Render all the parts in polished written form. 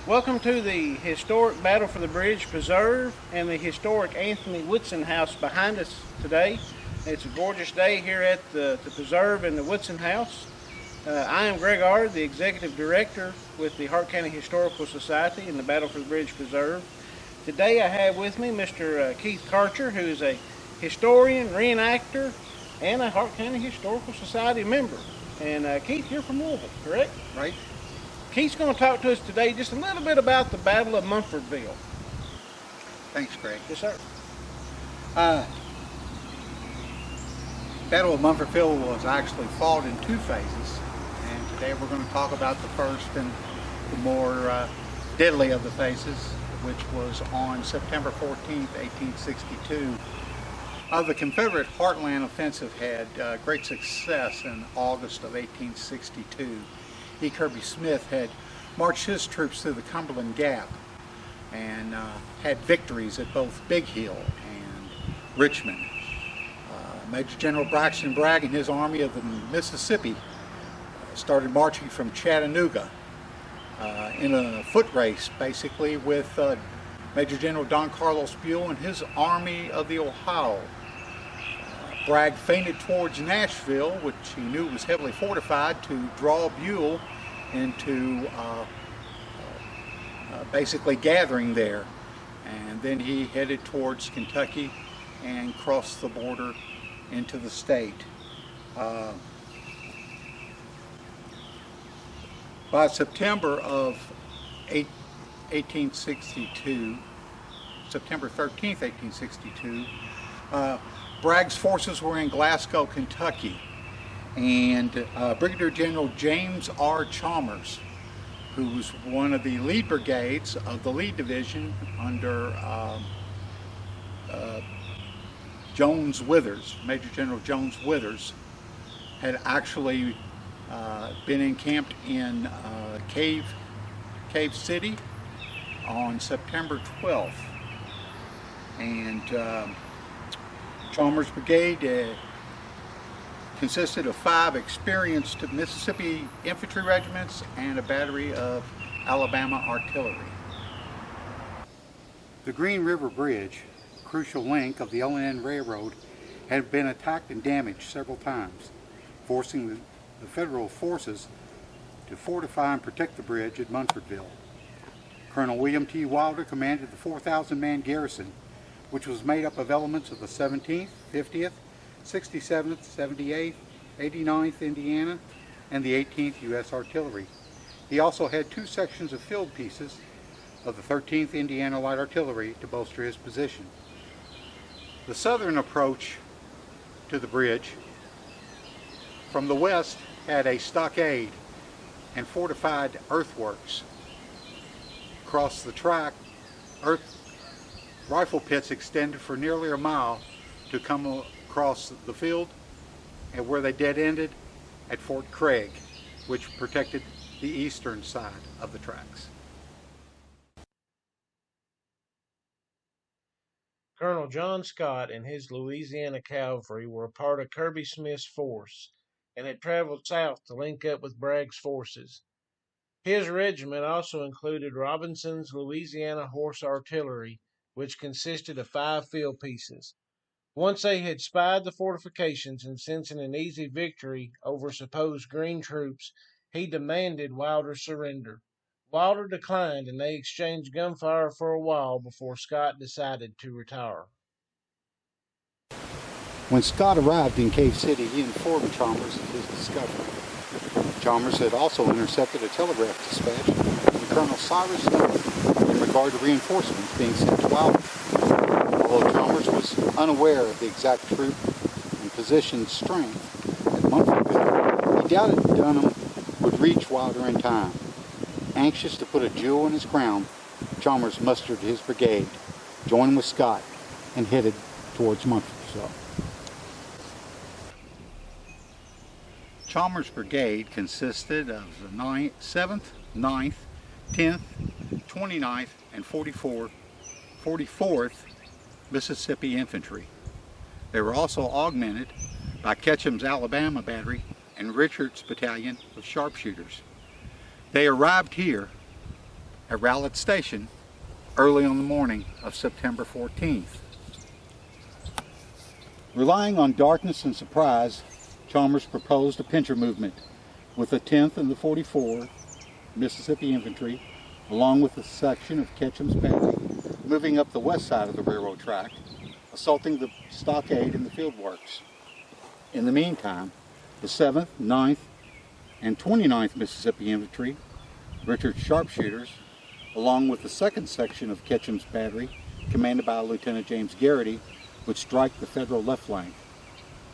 Welcome to the historic Battle for the Bridge Preserve and the historic Anthony Woodson House behind us today. It's a gorgeous day here at the Preserve and the Woodson House. I am Greg Hart, the Executive Director with the Hart County Historical Society and the Battle for the Bridge Preserve. Today I have with me Mr. Keith Karcher, who is a historian, reenactor, and a Hart County Historical Society member. And Keith, you're from Louisville, correct? Right. Keith's going to talk to us today just a little bit about the Battle of Munfordville. Thanks, Greg. Yes, sir. Battle of Munfordville was actually fought in two phases, and today we're going to talk about the first and the more deadly of the phases, which was on September 14th, 1862. The Confederate Heartland Offensive had great success in August of 1862. E. Kirby Smith had marched his troops through the Cumberland Gap and had victories at both Big Hill and Richmond. Major General Braxton Bragg and his Army of the Mississippi started marching from Chattanooga in a foot race, basically, with Major General Don Carlos Buell and his Army of the Ohio. Bragg feinted towards Nashville, which he knew was heavily fortified, to draw Buell into basically gathering there. And then he headed towards Kentucky and crossed the border into the state. By September of 1862, September 13th, 1862, Bragg's forces were in Glasgow, Kentucky, and Brigadier General James R. Chalmers, who was one of the lead brigades of the lead division under Jones Withers, Major General Jones Withers, had actually been encamped in Cave City on September 12th. And Chalmers' brigade consisted of 5 experienced Mississippi infantry regiments and a battery of Alabama artillery. The Green River Bridge, a crucial link of the L&N Railroad, had been attacked and damaged several times, forcing the federal forces to fortify and protect the bridge at Munfordville. Colonel William T. Wilder commanded the 4,000-man garrison, which was made up of elements of the 17th, 50th, 67th, 78th, 89th Indiana, and the 18th U.S. Artillery. He also had 2 sections of field pieces of the 13th Indiana Light Artillery to bolster his position. The southern approach to the bridge from the west had a stockade and fortified earthworks. Across the track, rifle pits extended for nearly a mile to come across the field, and where they dead-ended at Fort Craig, which protected the eastern side of the tracks. Colonel John Scott and his Louisiana cavalry were a part of Kirby Smith's force and had traveled south to link up with Bragg's forces. His regiment also included Robinson's Louisiana Horse Artillery, which consisted of 5 field pieces. Once they had spied the fortifications and sensing an easy victory over supposed green troops, he demanded Wilder's surrender. Wilder declined, and they exchanged gunfire for a while before Scott decided to retire. When Scott arrived in Cave City, he informed Chalmers of his discovery. Chalmers had also intercepted a telegraph dispatch from Colonel Cyrus Stone in regard to reinforcements being sent to Wilder. Although Chalmers was unaware of the exact troop and position strength at Munfordville, he doubted Dunham would reach Wilder in time. Anxious to put a jewel in his crown, Chalmers mustered his brigade, joined with Scott, and headed towards Munfordville. Chalmers' brigade consisted of the 7th, 9th, 10th, 29th, and 44th Mississippi Infantry. They were also augmented by Ketchum's Alabama Battery and Richard's Battalion of Sharpshooters. They arrived here at Rowlett Station early on the morning of September 14th. Relying on darkness and surprise, Chalmers proposed a pincher movement with the 10th and the 44th Mississippi Infantry, along with a section of Ketchum's battery, moving up the west side of the railroad track, assaulting the stockade and the field works. In the meantime, the 7th, 9th, and 29th Mississippi Infantry, Richard's sharpshooters, along with the second section of Ketchum's battery, commanded by Lieutenant James Garrity, would strike the Federal left flank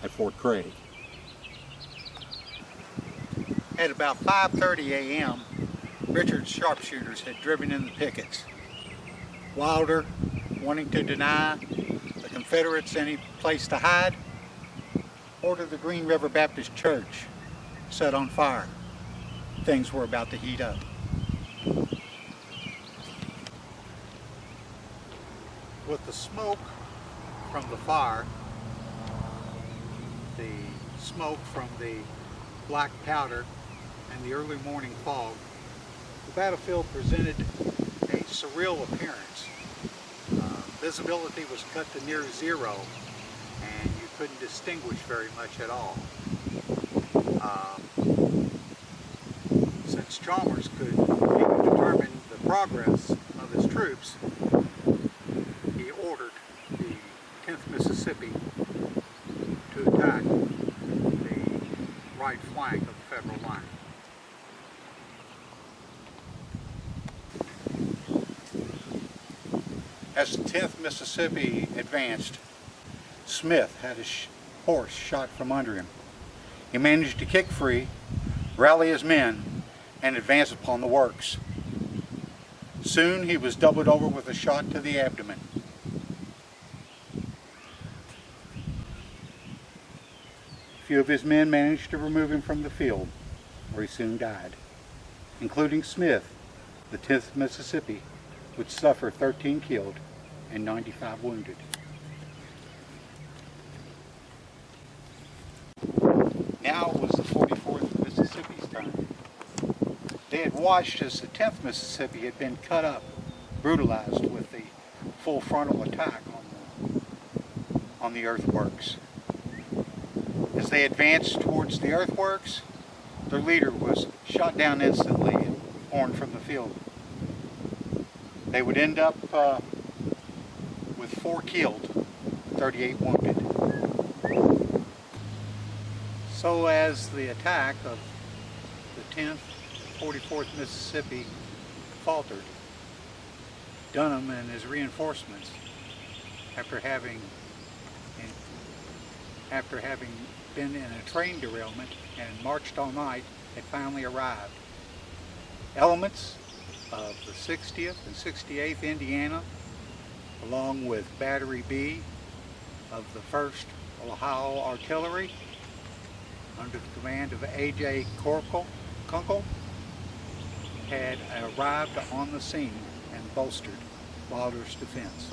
at Fort Craig. At about 5:30 a.m., Richard's sharpshooters had driven in the pickets. Wilder, wanting to deny the Confederates any place to hide, ordered the Green River Baptist Church set on fire. Things were about to heat up. With the smoke from the fire, the smoke from the black powder, and the early morning fog, the battlefield presented a surreal appearance. Visibility was cut to near zero, and you couldn't distinguish very much at all. Since Chalmers could determine the progress of his troops, he ordered the 10th Mississippi to attack the right flank of the Federal line. As the 10th Mississippi advanced, Smith had his horse shot from under him. He managed to kick free, rally his men, and advance upon the works. Soon he was doubled over with a shot to the abdomen. A few of his men managed to remove him from the field, where he soon died, including Smith. The 10th Mississippi would suffer 13 killed and 95 wounded. Now it was the 44th Mississippi's turn. They had watched as the 10th Mississippi had been cut up, brutalized with the full frontal attack on the earthworks. As they advanced towards the earthworks, their leader was shot down instantly and torn from the field. They would end up with 4 killed, 38 wounded. So as the attack of the 10th, 44th Mississippi faltered, Dunham and his reinforcements, after having been in a train derailment and marched all night, had finally arrived. Elements of the 60th and 68th Indiana, along with Battery B of the 1st Ohio Artillery, under the command of A.J. Kunkel, had arrived on the scene and bolstered Wilder's defense.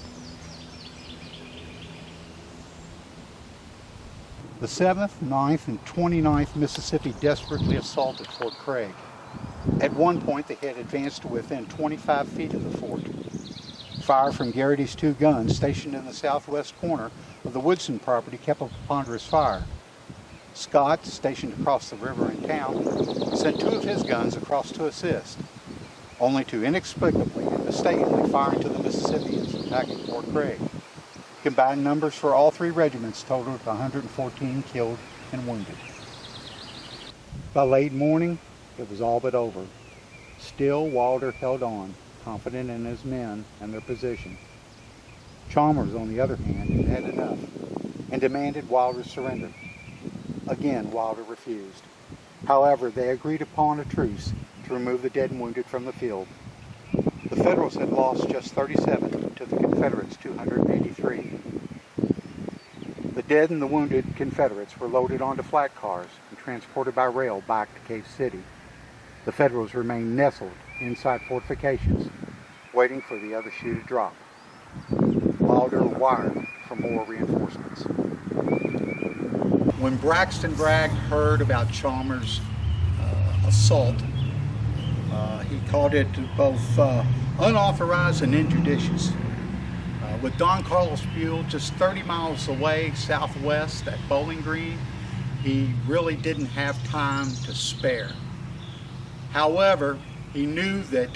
The 7th, 9th, and 29th Mississippi desperately assaulted Fort Craig. At one point, they had advanced to within 25 feet of the fort. Fire from Garrity's 2 guns, stationed in the southwest corner of the Woodson property, kept up a ponderous fire. Scott, stationed across the river in town, sent 2 of his guns across to assist, only to inexplicably and mistakenly fire into the Mississippians attacking Fort Craig. Combined numbers for all 3 regiments totaled 114 killed and wounded. By late morning, it was all but over. Still, Wilder held on, confident in his men and their position. Chalmers, on the other hand, had had enough and demanded Wilder's surrender. Again, Wilder refused. However, they agreed upon a truce to remove the dead and wounded from the field. The Federals had lost just 37 to the Confederates' 283. The dead and the wounded Confederates were loaded onto flat cars and transported by rail back to Cave City. The Federals remained nestled inside fortifications, waiting for the other shoe to drop. Wilder wired for more reinforcements. When Braxton Bragg heard about Chalmers' assault, He called it both unauthorized and injudicious. With Don Carlos Buell just 30 miles away southwest at Bowling Green, he really didn't have time to spare. However, he knew that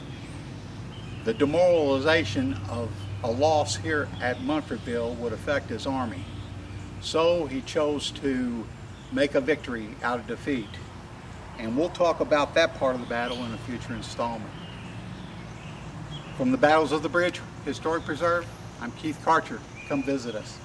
the demoralization of a loss here at Munfordville would affect his army. So he chose to make a victory out of defeat. And we'll talk about that part of the battle in a future installment. From the Battles of the Bridge Historic Preserve, I'm Keith Karcher. Come visit us.